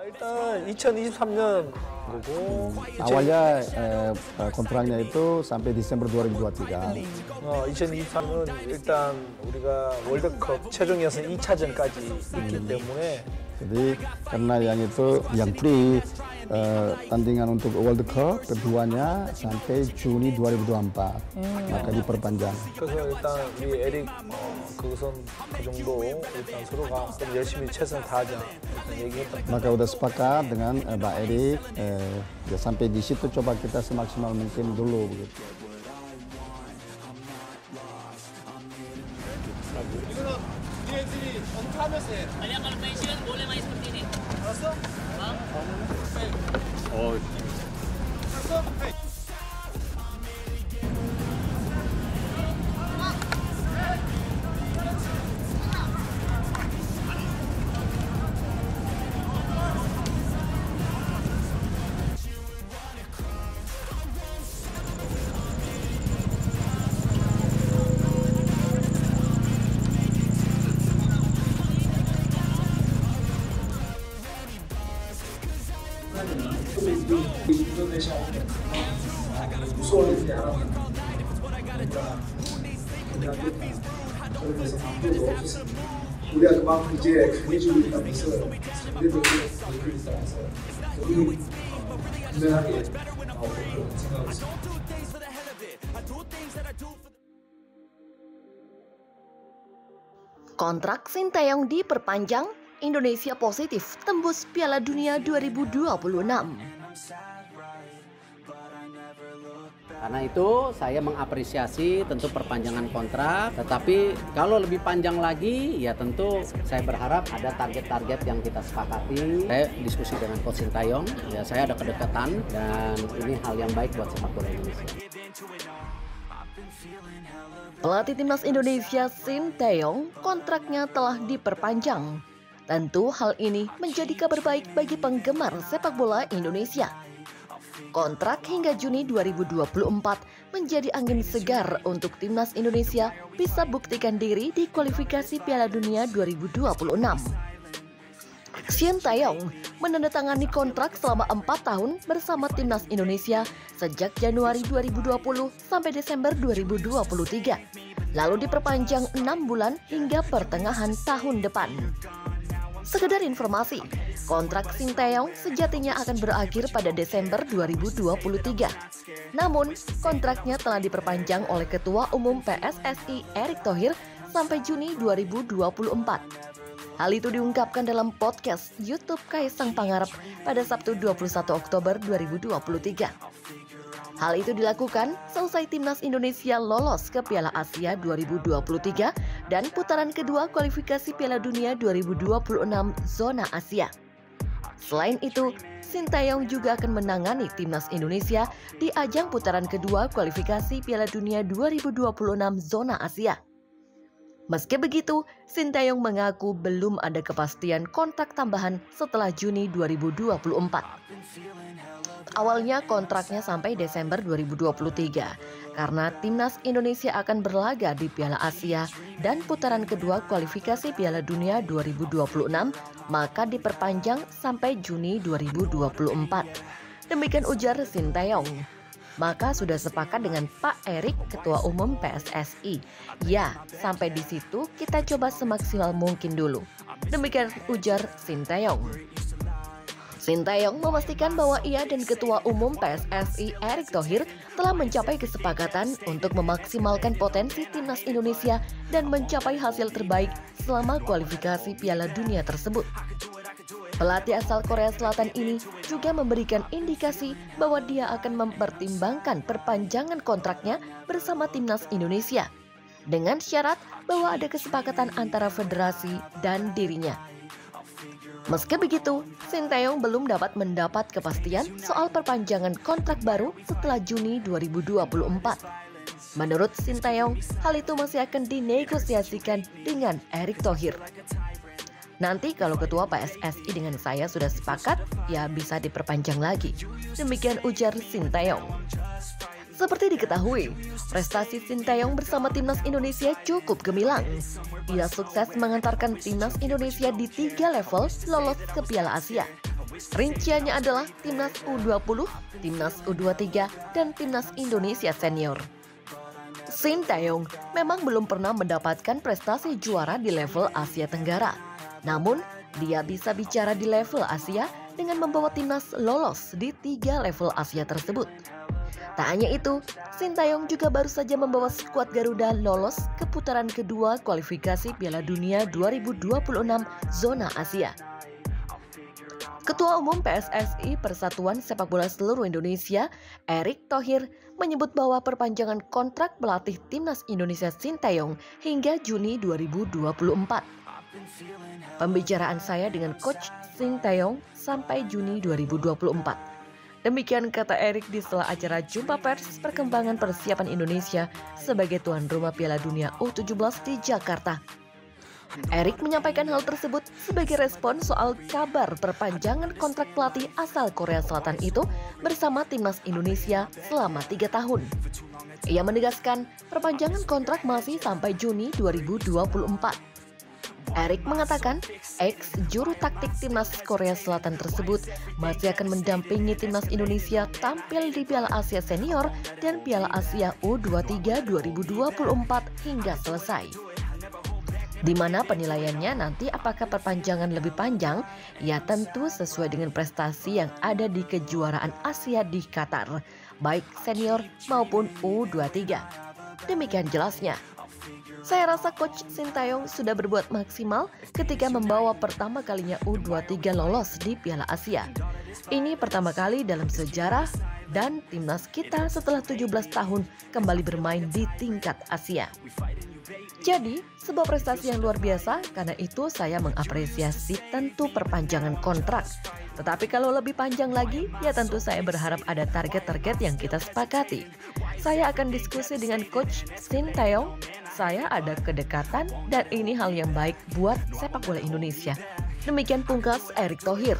일단 2023년 그리고 Awalnya kontraknya itu sampai Desember 2023. 2023은 일단 우리가 월드컵 최종 예선 2차전까지 있기 때문에 Jadi karena yang free tandingan untuk World Cup keduanya sampai Juni 2024 maka diperpanjang. 그래서 일단 우리 에릭 그것은 그 정도 일단 서로가 좀 열심히 최선을 다하자 일단 얘기했던. Maka udah sepakat dengan Mbak Erik ya sampai di situ coba kita semaksimal mungkin dulu begitu. Kalian kalau pensiun boleh main seperti ini. Bang? Oh. 인도네시아 무서워하는 게 알았는데 그래서 아무도 없었습니다. 우리가 그만큼 이제 강해지고 있다면서 상대적으로 강해지고 있다면서 우리 분명하게 나오고 생각하고 있습니다. Kontrak Sinteyong diperpanjang, Indonesia positif tembus Piala Dunia 2026. Karena itu saya mengapresiasi tentu perpanjangan kontrak, tetapi kalau lebih panjang lagi ya tentu saya berharap ada target-target yang kita sepakati. Saya diskusi dengan Coach Sinteyong, ya saya ada kedekatan dan ini hal yang baik buat sepak bola Indonesia. Pelatih timnas Indonesia Sinteyong kontraknya telah diperpanjang. Tentu hal ini menjadi kabar baik bagi penggemar sepak bola Indonesia. Kontrak hingga Juni 2024 menjadi angin segar untuk timnas Indonesia bisa buktikan diri di kualifikasi Piala Dunia 2026. Sinteyong menandatangani kontrak selama 4 tahun bersama timnas Indonesia sejak Januari 2020 sampai Desember 2023, lalu diperpanjang 6 bulan hingga pertengahan tahun depan. Sekedar informasi, kontrak Sinteyong sejatinya akan berakhir pada Desember 2023. Namun, kontraknya telah diperpanjang oleh Ketua Umum PSSI Erick Thohir sampai Juni 2024. Hal itu diungkapkan dalam podcast YouTube Kaisang Pangarep pada Sabtu 21 Oktober 2023. Hal itu dilakukan selesai timnas Indonesia lolos ke Piala Asia 2023 dan putaran kedua kualifikasi Piala Dunia 2026 zona Asia. Selain itu, Sinteyong juga akan menangani timnas Indonesia di ajang putaran kedua kualifikasi Piala Dunia 2026 zona Asia. Meski begitu, Sinteyong mengaku belum ada kepastian kontrak tambahan setelah Juni 2024. Awalnya kontraknya sampai Desember 2023 karena timnas Indonesia akan berlaga di Piala Asia dan putaran kedua kualifikasi Piala Dunia 2026 maka diperpanjang sampai Juni 2024. Demikian ujar Sinteyong. Maka sudah sepakat dengan Pak Erik, Ketua Umum PSSI. Ya, sampai di situ kita coba semaksimal mungkin dulu. Demikian ujar Sinteyong. Sinteyong memastikan bahwa ia dan Ketua Umum PSSI Erick Thohir telah mencapai kesepakatan untuk memaksimalkan potensi timnas Indonesia dan mencapai hasil terbaik selama kualifikasi Piala Dunia tersebut. Pelatih asal Korea Selatan ini juga memberikan indikasi bahwa dia akan mempertimbangkan perpanjangan kontraknya bersama timnas Indonesia dengan syarat bahwa ada kesepakatan antara federasi dan dirinya. Meski begitu, Sinteyong belum dapat mendapat kepastian soal perpanjangan kontrak baru setelah Juni 2024. Menurut Sinteyong, hal itu masih akan dinegosiasikan dengan Erick Thohir. Nanti kalau ketua PSSI dengan saya sudah sepakat, ya bisa diperpanjang lagi. Demikian ujar Sinteyong. Seperti diketahui, prestasi Sinteyong bersama timnas Indonesia cukup gemilang. Ia sukses mengantarkan timnas Indonesia di 3 level lolos ke Piala Asia. Rinciannya adalah Timnas U20, Timnas U23, dan Timnas Indonesia Senior. Shin Tae-yong memang belum pernah mendapatkan prestasi juara di level Asia Tenggara. Namun, dia bisa bicara di level Asia dengan membawa timnas lolos di 3 level Asia tersebut. Tak hanya itu, Shin Tae-yong juga baru saja membawa skuad Garuda lolos ke putaran kedua kualifikasi Piala Dunia 2026 zona Asia. Ketua Umum PSSI Persatuan Sepak Bola Seluruh Indonesia, Erick Thohir, menyebut bahwa perpanjangan kontrak pelatih Timnas Indonesia Shin Tae-yong hingga Juni 2024. Pembicaraan saya dengan Coach Shin Tae-yong sampai Juni 2024. Demikian kata Erick di sela acara jumpa pers perkembangan persiapan Indonesia sebagai tuan rumah Piala Dunia U17 di Jakarta. Erick menyampaikan hal tersebut sebagai respon soal kabar perpanjangan kontrak pelatih asal Korea Selatan itu bersama Timnas Indonesia selama 3 tahun. Ia menegaskan perpanjangan kontrak masih sampai Juni 2024. Erick mengatakan ex juru taktik Timnas Korea Selatan tersebut masih akan mendampingi Timnas Indonesia tampil di Piala Asia Senior dan Piala Asia U23 2024 hingga selesai. Di mana penilaiannya nanti apakah perpanjangan lebih panjang, ya tentu sesuai dengan prestasi yang ada di kejuaraan Asia di Qatar, baik senior maupun U23. Demikian jelasnya. Saya rasa Coach Shin Tae-yong sudah berbuat maksimal ketika membawa pertama kalinya U23 lolos di Piala Asia. Ini pertama kali dalam sejarah dan timnas kita setelah 17 tahun kembali bermain di tingkat Asia. Jadi, sebuah prestasi yang luar biasa, karena itu saya mengapresiasi tentu perpanjangan kontrak. Tetapi kalau lebih panjang lagi, ya tentu saya berharap ada target-target yang kita sepakati. Saya akan diskusi dengan Coach Shin Tae-yong, saya ada kedekatan dan ini hal yang baik buat sepak bola Indonesia. Demikian pungkas Erick Thohir.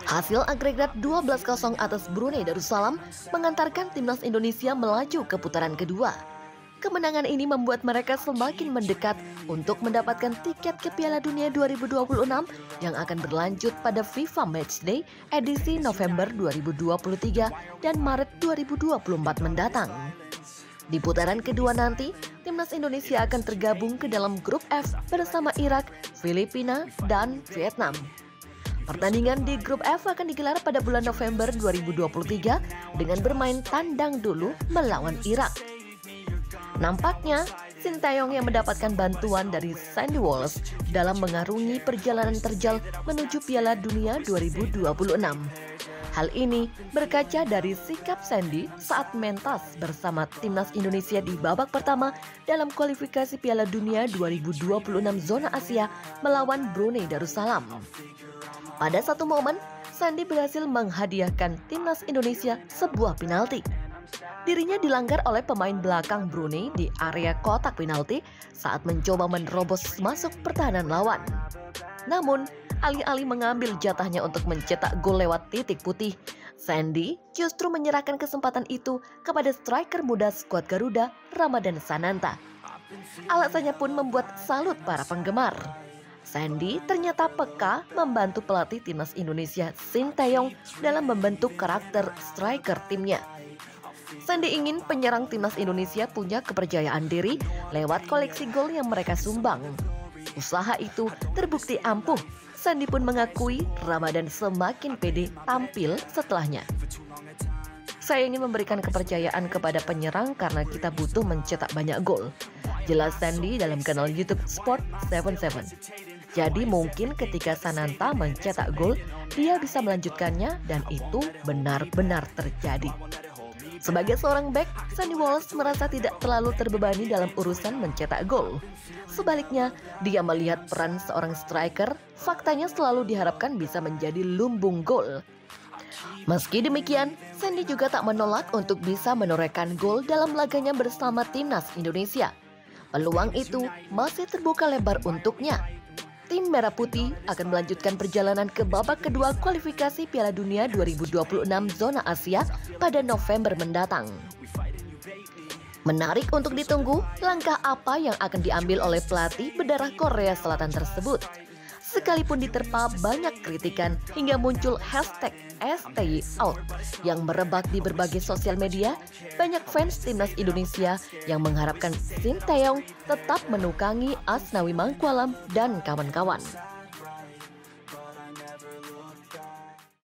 Hasil agregat 12-0 atas Brunei Darussalam mengantarkan timnas Indonesia melaju ke putaran kedua. Kemenangan ini membuat mereka semakin mendekat untuk mendapatkan tiket ke Piala Dunia 2026 yang akan berlanjut pada FIFA Matchday edisi November 2023 dan Maret 2024 mendatang. Di putaran kedua nanti, timnas Indonesia akan tergabung ke dalam grup F bersama Irak, Filipina, dan Vietnam. Pertandingan di grup F akan digelar pada bulan November 2023 dengan bermain tandang dulu melawan Irak. Nampaknya, Shin Tae-yong yang mendapatkan bantuan dari Sandy Walsh dalam mengarungi perjalanan terjal menuju Piala Dunia 2026. Hal ini berkaca dari sikap Sandy saat mentas bersama timnas Indonesia di babak pertama dalam kualifikasi Piala Dunia 2026 zona Asia melawan Brunei Darussalam. Pada satu momen, Sandy berhasil menghadiahkan timnas Indonesia sebuah penalti. Dirinya dilanggar oleh pemain belakang Brunei di area kotak penalti saat mencoba menerobos masuk pertahanan lawan. Namun, alih-alih mengambil jatahnya untuk mencetak gol lewat titik putih, Sandy justru menyerahkan kesempatan itu kepada striker muda skuad Garuda, Ramadhan Sananta. Alasannya pun membuat salut para penggemar. Sandy ternyata peka membantu pelatih timnas Indonesia Shin Tae-yong dalam membentuk karakter striker timnya. Sandy ingin penyerang timnas Indonesia punya kepercayaan diri lewat koleksi gol yang mereka sumbang. Usaha itu terbukti ampuh. Sandy pun mengakui Ramadhan semakin pede tampil setelahnya. Saya ingin memberikan kepercayaan kepada penyerang karena kita butuh mencetak banyak gol. Jelas Sandy dalam kanal YouTube Sport 77. Jadi mungkin ketika Sananta mencetak gol, dia bisa melanjutkannya dan itu benar-benar terjadi. Sebagai seorang bek, Sandy Walsh merasa tidak terlalu terbebani dalam urusan mencetak gol. Sebaliknya, dia melihat peran seorang striker, faktanya selalu diharapkan bisa menjadi lumbung gol. Meski demikian, Sandy juga tak menolak untuk bisa menorehkan gol dalam laganya bersama timnas Indonesia. Peluang itu masih terbuka lebar untuknya. Tim Merah Putih akan melanjutkan perjalanan ke babak kedua kualifikasi Piala Dunia 2026 zona Asia pada November mendatang. Menarik untuk ditunggu langkah apa yang akan diambil oleh pelatih berdarah Korea Selatan tersebut. Sekalipun diterpa banyak kritikan hingga muncul hashtag #STYOut yang merebak di berbagai sosial media, banyak fans timnas Indonesia yang mengharapkan Sinteyong tetap menukangi Asnawi Mangkualam dan kawan-kawan.